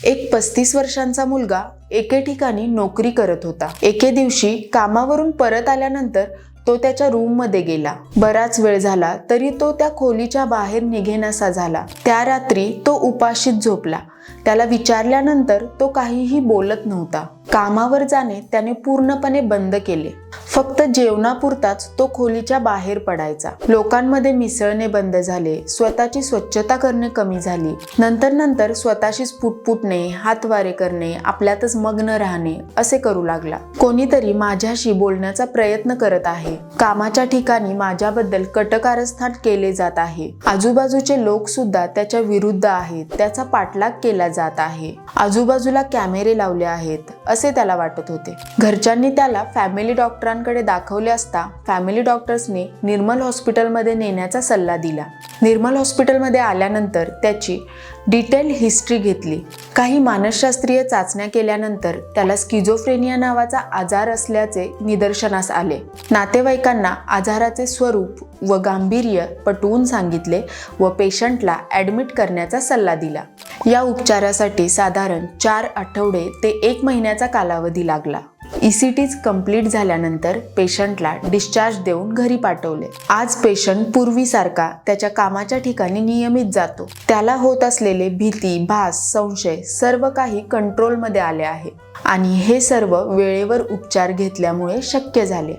एक 35 वर्षांचा मुलगा एके ठिकाणी नोकरी करत होता. एके दिवशी कामावरून परत आल्यानंतर तो त्याच्या रूम मध्ये गेला. बराच वेळ झाला तरी तो त्या खोलीच्या बाहेर निघेनासा झाला. त्या रात्री तो उपाशीच झोपला. त्याला विचारल्यानंतर तो काहीही बोलत नव्हता. कामावर जाणे त्याने पूर्णपणे बंद केले. फक्त जेवणापुरताच तो खोलीच्या बाहेर पडायचा. लोकांमध्ये मिसळणे बंद झाले. स्वतःची स्वच्छता करणे कमी झाली. नंतर स्वतःशीच पुटपुटणे, हातवारे करणे, आपल्यातच मग्न राहणे असे करू लागला. कोणीतरी माझ्याशी बोलण्याचा प्रयत्न करत आहे. कामाच्या ठिकाणी माझ्याबद्दल कटकारस्थान केले जात आहे. आजूबाजूचे लोक सुद्धा त्याच्या विरुद्ध आहेत. त्याचा पाठलाग केला जात आहे. आजूबाजूला कॅमेरे लावले आहेत असे त्याला वाटत होते. घरच्यांनी त्याला फॅमिली डॉक्टरांकडे दाखवले असता फॅमिली डॉक्टर्सने निर्मल हॉस्पिटलमध्ये नेण्याचा सल्ला दिला. निर्मल हॉस्पिटलमध्ये आल्यानंतर त्याची डिटेल हिस्ट्री घेतली. काही मानसशास्त्रीय चाचण्या केल्यानंतर त्याला स्किझोफ्रेनिया नावाचा आजार असल्याचे निदर्शनास आले. नातेवाईकांना आजाराचे स्वरूप व गांभीर्य पटवून सांगितले व पेशंटला ॲडमिट करण्याचा सल्ला दिला. या उपचारासाठी साधारण 4 आठवडे ते 1 महिन्याचा कालावधी लागला. ECTs कंप्लीट झाल्यानंतर पेशंटला डिस्चार्ज देऊन घरी पाठवले. आज पेशंट पूर्वीसारखा त्याच्या कामाच्या ठिकाणी नियमित जातो. त्याला होत असलेले भीती, भास, संशय सर्व काही कंट्रोलमध्ये आले आहे आणि हे सर्व वेळेवर उपचार घेतल्यामुळे शक्य झाले.